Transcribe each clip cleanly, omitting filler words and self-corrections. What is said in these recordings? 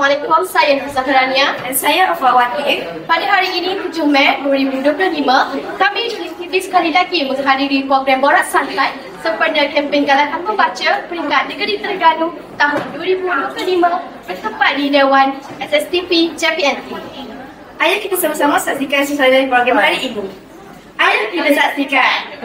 Assalamualaikum, saya Nur Zahrania Dan saya Afawati. Pada hari ini 7 Mei 2025, kami aktivis sekali lagi menghadiri program Borak Santai sempena kempen Galakan Pembaca peringkat Negeri Terengganu tahun 2025 bertempat di Dewan SSTP JPNT. Ayah kita sama-sama saksikan sesuai dari program hari ini. Ayah kita saksikan.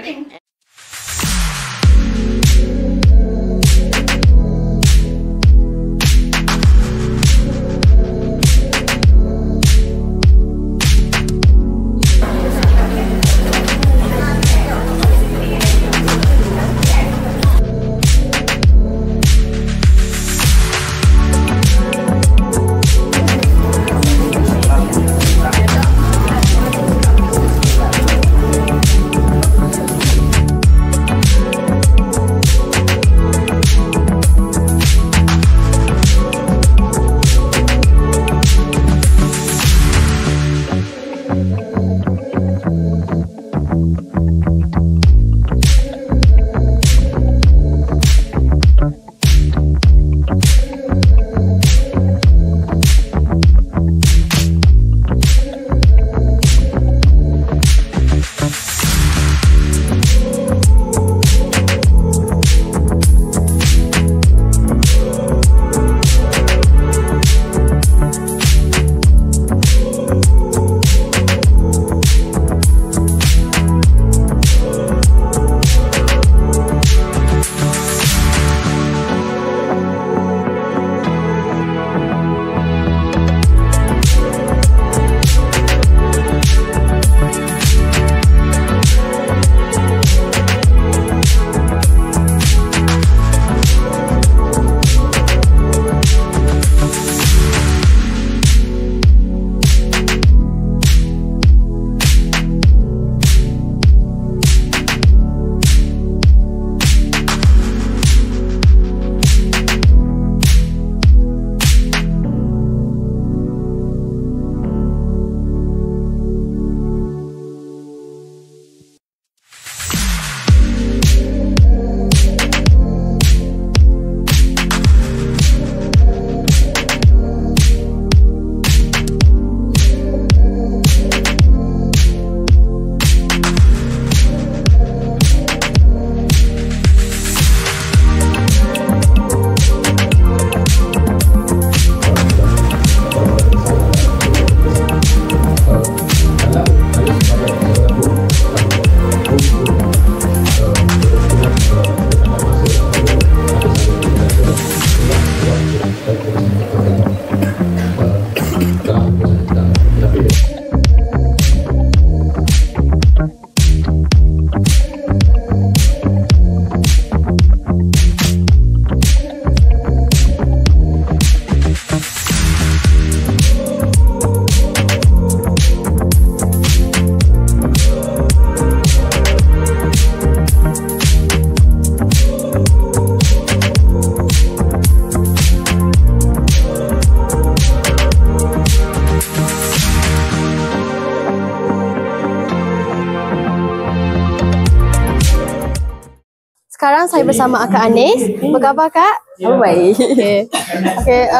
Sekarang saya bersama Akak Anis. Apa khabar Kak? Baik.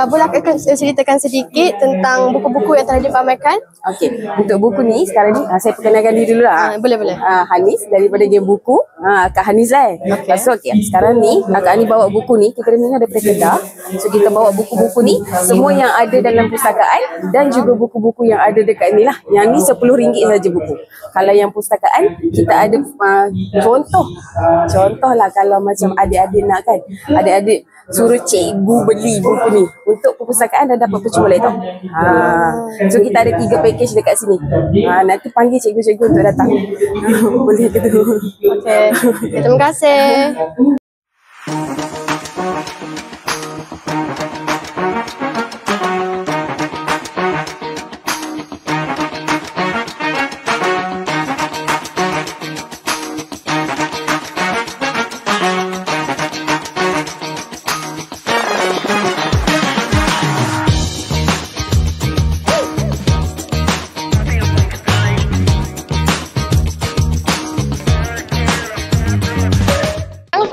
Boleh Akak ceritakan sedikit tentang buku-buku yang telah dipamerkan? Okey, untuk buku ni sekarang ni saya perkenalkan diri dulu lah. Boleh. Hanis daripada Game Buku. Kak Hanis lah. So sekarang ni Kak Hanis bawa buku ni, kita dengar daripada Kedah. So kita bawa buku-buku ni, semua yang ada dalam pustakaan dan juga buku-buku yang ada dekat ni lah. Yang ni RM10 saja buku. Kalau yang pustakaan, kita ada contoh lah kalau macam adik-adik nak kan. Adik-adik suruh cikgu beli buku ni untuk perpustakaan dan dapat percuma tau. So kita ada 3 package dekat sini. Nanti panggil cikgu-cikgu untuk datang. Boleh ke tu? Okey. Terima kasih.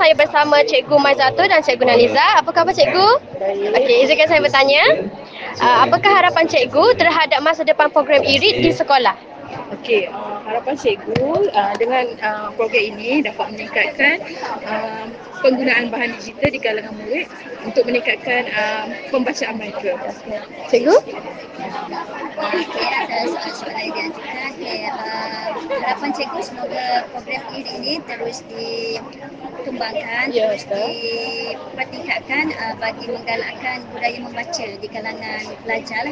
Saya bersama Cikgu Maizatul dan Cikgu Naliza. Apa khabar Cikgu? Okey, izinkan saya bertanya. Apakah harapan cikgu terhadap masa depan program IRID di sekolah? Okey, harapan cikgu dengan program ini dapat meningkatkan penggunaan bahan digital di kalangan murid untuk meningkatkan pembacaan mereka. Cikgu? Okey, ada soalan yang diajukan. Harapan cikgu semoga program ini terus dikembangkan, terus dipertingkatkan bagi menggalakkan budaya membaca di kalangan pelajar.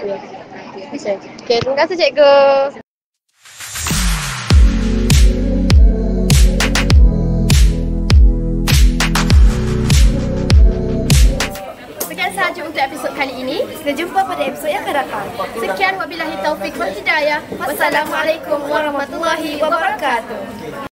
Okey, terima kasih cikgu. Sekian sahaja untuk episod kali ini. Kita jumpa pada episod yang akan datang. Sekian wabillahi taufik wal hidayah. Wassalamualaikum warahmatullahi wabarakatuh.